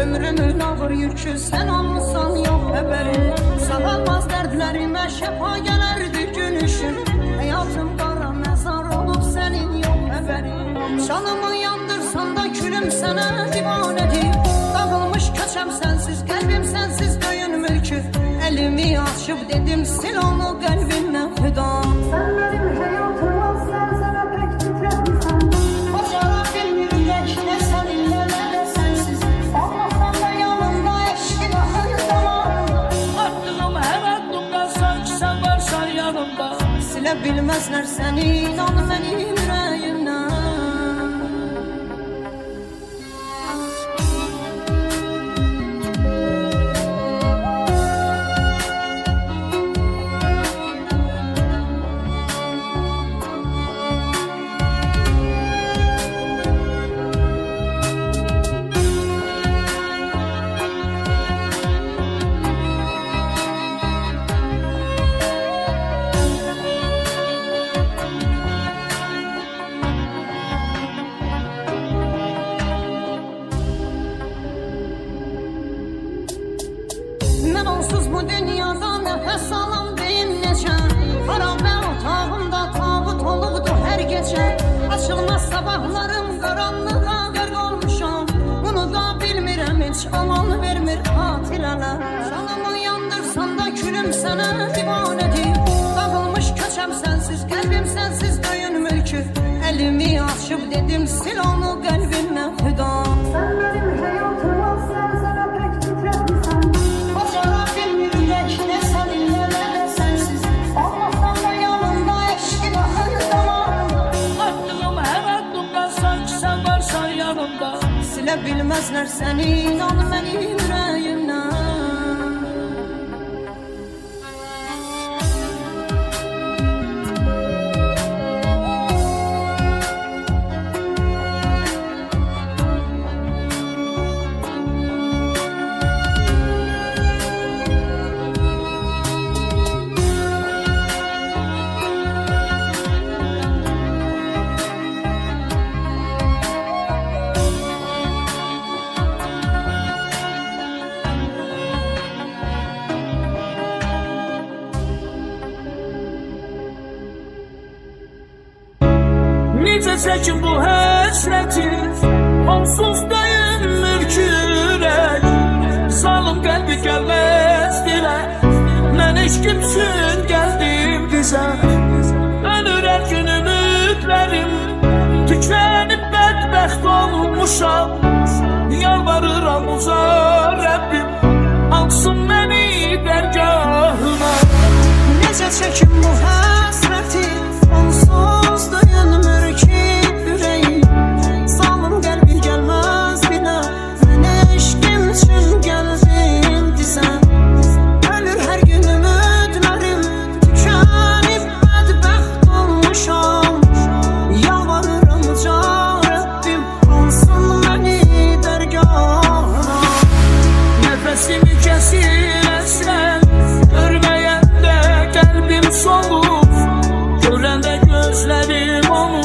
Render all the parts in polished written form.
Ömrümün ağır yükü sen olmasan yok haberin. Sağalmaz dertlerime şefa gelerdi gün ışın. Hayatım kara mezar olup senin yok haberin. Canımı yandırsan da külüm sana divanedir. Dağılmış köçem sensiz, kalbim sensiz döyünmür ki. Elimi açıp dedim sil onu kalbimden feda. Sen benim hayatımı serseme pek titretmişsen. Bacara bilmeyecek ne seninle ne de sensiz. Olmasan da yanımda eşki daha zamanında. Attığım her aklımda sanki sen varsan yanımda. Silebilmezler seni inan benim yüreğimden. Ben onsuz bu dünyada nefes alan deyim necə. Harabe otağımda tabut olubdu her gece. Açılmaz sabahlarım karanlığa qərq olmuşam. Bunu da bilmirəm hiç aman vermir xatirələr. Canımı yandırsan da külüm sənə divanedir. Dağılmış köçəm sensiz, kalbim sensiz döyünmür ki. Elimi açıp dedim sil onu kalbimden feda. Sen benim hayatımı serseme pek titretmişsen. Bacara bilmeyecek ne seninle ne de sensiz. Olmasan da yanımda eşki daha zamanında. Attığım her aklımda sanki sen varsan yanımda. Silebilmezler seni inan benim yüreğimden. Necə çəkin bu həsrəti, onsuz döyünmür ki ürək. Salım qəlbi gəlməz dilə, mən eşkim üçün gəldim dizə. Ölür hər gün ümidlərim, tükənib bədbəxt olmuşam. Yalvarıram uza Rəbbim, alsın məni dərgahına. Necə çəkim bu həsrəti, onsuz döyünmür ki ürəyim. Salım qəlbi gəlməz bilə, mən eşkim üçün gəldim dizə. Ölür hər gün ümidlərim, tükənib bədbəxt olmuşam. Yalvarıram uca Rəbbim, alsın məni dərgahına. Nəfəsimi kəsir əsrən, görməyəndə qəlbim solur. Görəndə gözlərim onu,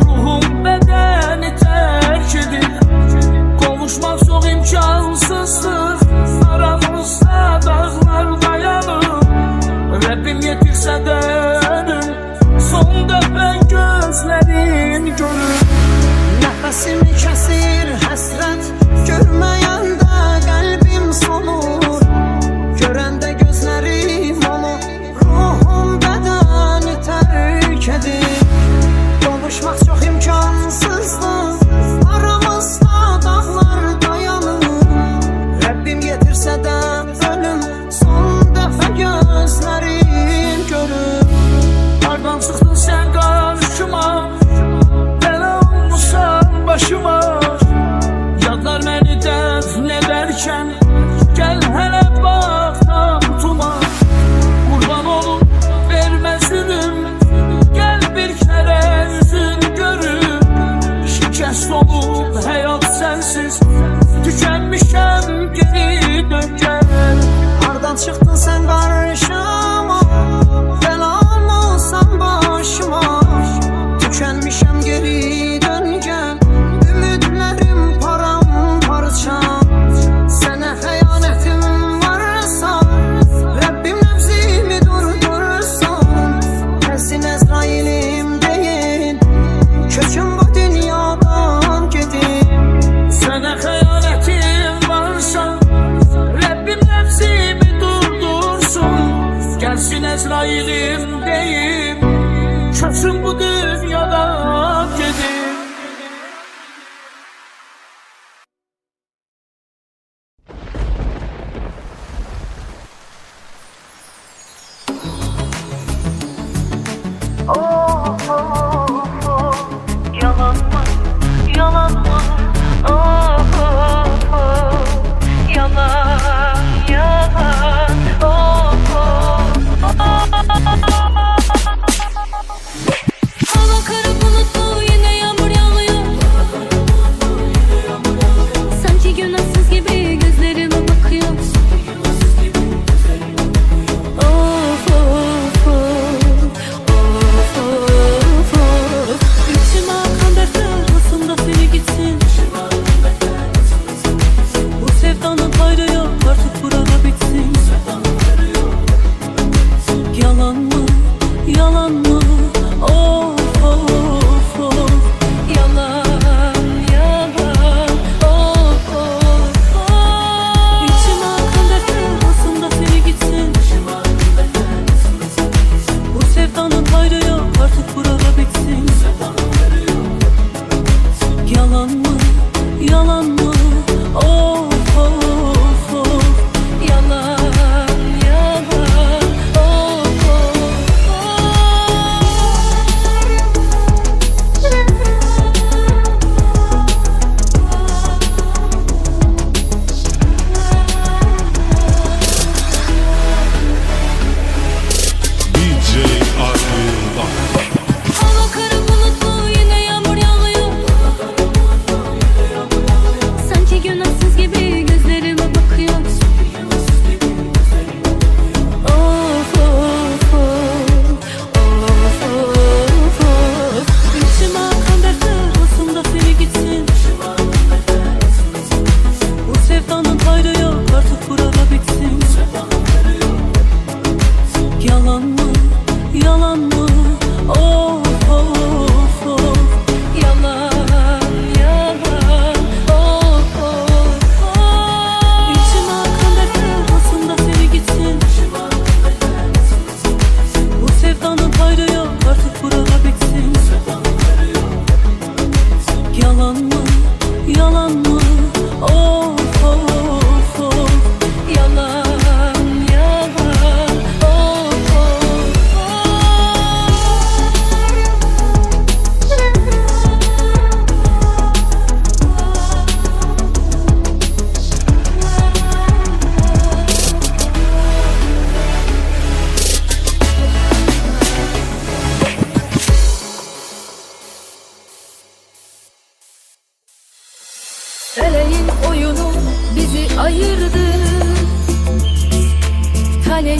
ruhum bədəni tərk edir. Qovuşmaq çox imkansızdır, aramızda dağlar dayanır. Rəbbim yetirsə də önüm, son dəfə gözlərim görür. Nəfəsimi kəsir həsrət, görməyəndə qəlbim solur. Görəndə gözlərim onu, ruhum bədəni tərk edir. Qovuşmaq çox imkansızdır, aramızda dağlar dayanır. Rəbbim yetirsə də ölüm, son dəfə gözlərim görür. Hardan çıxdın sən qarşıma, bəla olmusan başıma. Yadlar məni dəfn edərkən, gəl hələ bax tabutuma. Qurban olum, vermə zülüm, gəl bir kərə üzün görüm. Şikəst olub həyat sənsiz, tükənmişəm geri dön gəl. Hardan çıxdın sən qarşıma, bəla olmusan başıma. Tükənmişəm geri dön gəl, ümidlərim paramparça.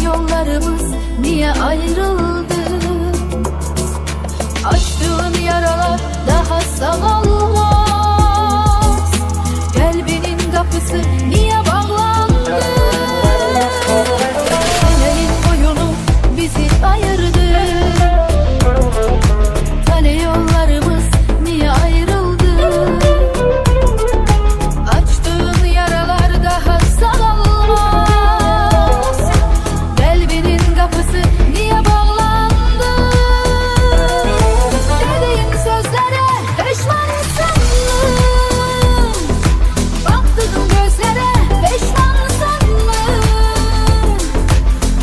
yollarımız niye ayrıldı? Açtığın yaralar daha sağalmaz. Kalbinin kapısı niye bağlandı? Senenin oyunu bizi ayırdı. Tane yollarımız niye ayrıldı? Açtığın yaralar daha sağalmaz. Kalbinin kapısı niye bağlandı? Dediğim sözlere pişman sandım. Baktığım gözlere pişman sandım.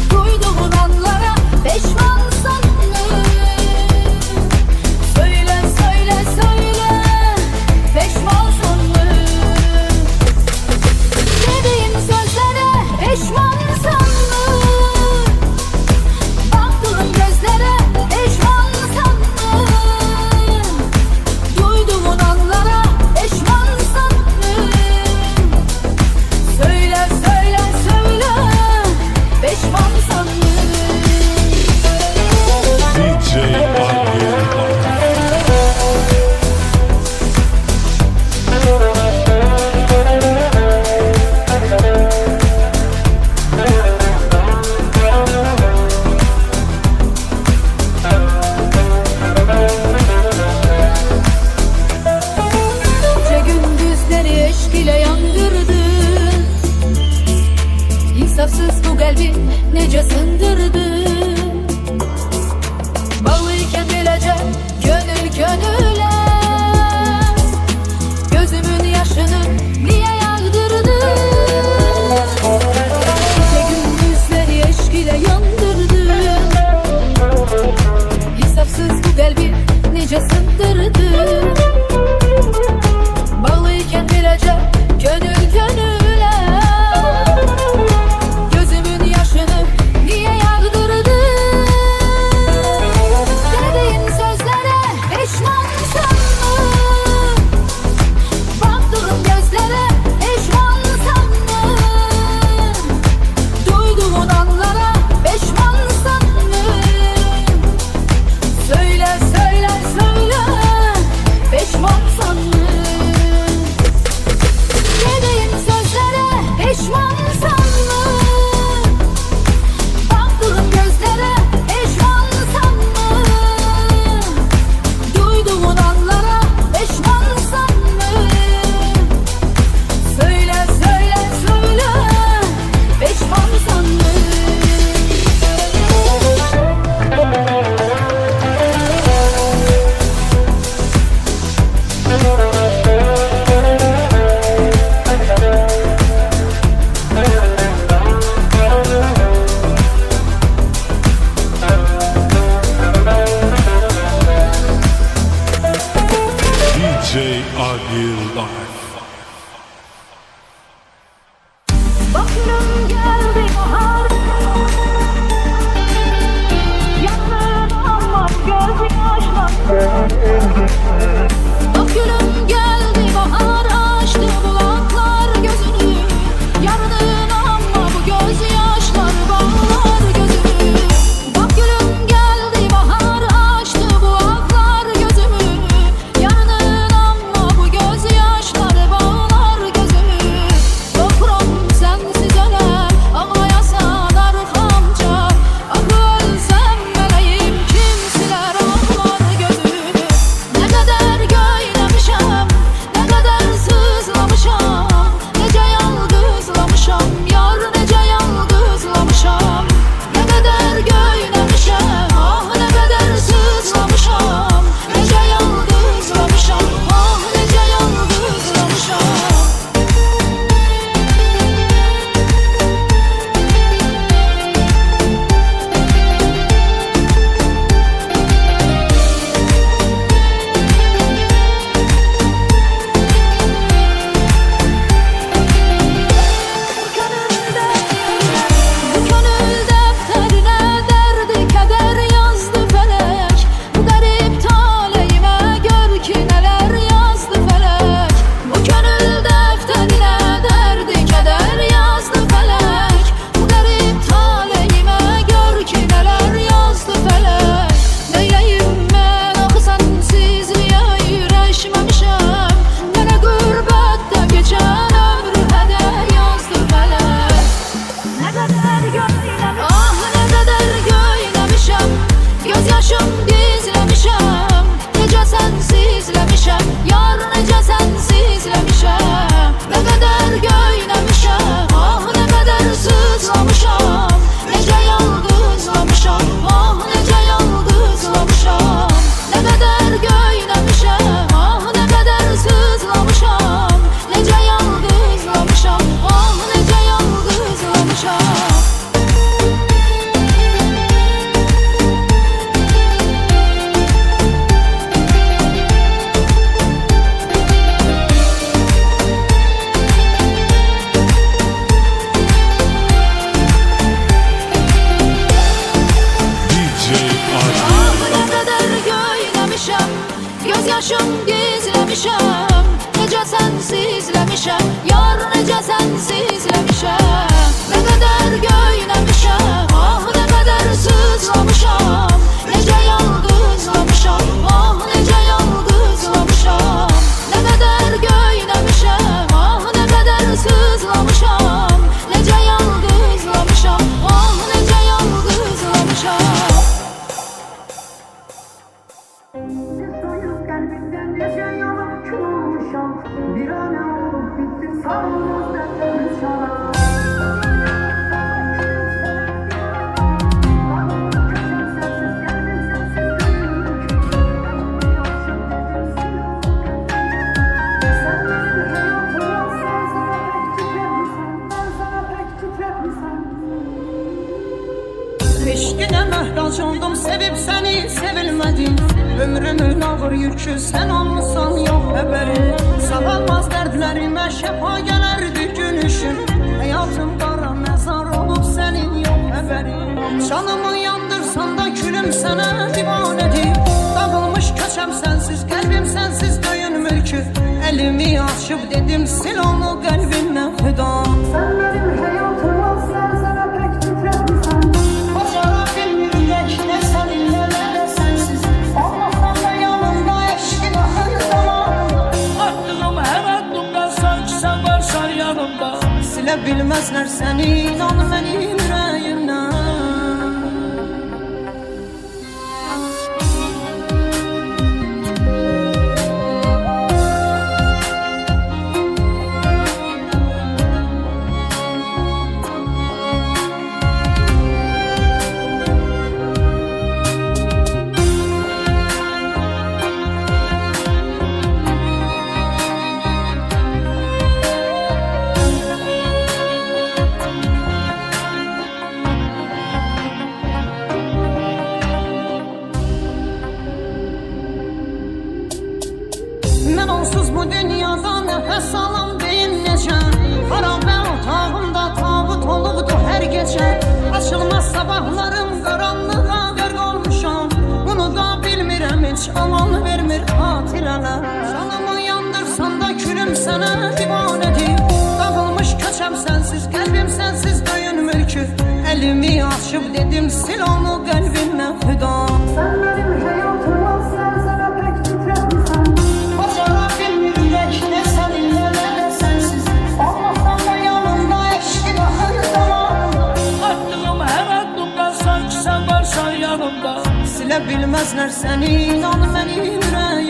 Duyduğun anlara pişman sandım. Söyle söyle söyle pişman sandım. Dediğim sözlere pişman sandım. Baktığım gözlere pişman sandım. Duyduğun anlara pişman sandım. Söyle söyle söyle pişman sandım. DJ Argen. Gece gündüzleri eşk ile yandırdı. İnsafsız bu kalbi nece sındırdı. Bağlıyken bilece gönül gönüle. Gözümün yaşını niye yağdırdı? Gece gündüzleri eşk ile yandırdı. İnsafsız bu kalbi nece sındırdı. Bağlıyken bilece gönül gönüle. Gözümün yaşını niye yağdırdı? Eşqinə möhtac oldum, sevib səni sevilmədim. Ömrümün ağır yükü sən olmusan, yox xəbərim. Sağalmaz dərdlərimə şəfa gələrdi gülüşün. Həyatım qara məzar olub sənin yox xəbərin. Canımı yandırsan da külüm sənə divanədir. Dağılmış köçəm sənsiz, qəlbim sənsiz döyünmür ki. Əlimi açıb dedim sil onu qəlbimdən xüda. Sen benim hayatıma serseme pek titretmişsen. Bacara bilmirək nə səninlə nə də sənsiz. Olmasan da yanımda eşqin axır zamanında. Attığım hər addımda sanki sən varsan yanımda. Silə bilməzlər səni, inan mənim ürəyimdən. Mən onsuz bu dünyada nəfəs alam deyim necə. Xarabə otağımda tabut olubdu hər gecə. Açılmaz sabahlarım qaranlığa qərq olmuşam. Bunu da bilmirəm heç aman vermir xatirələr. Canımı yandırsan da külüm sənə divanədir. Dağılmış köçəm sənsiz, qəlbim sənsiz döyünmür ki. Əlimi açıb dedim sil onu qəlbimdən xüda. Sen benim hayatıma serseme pek titretmişsen. Bacara bilmirək nə səninlə nə də sənsiz. Olmasan da yanımda eşqin axır zamanında. Attığım hər addımda sanki sən varsan yanımda. Silə bilməzlər səni, inan mənim ürəyimdən.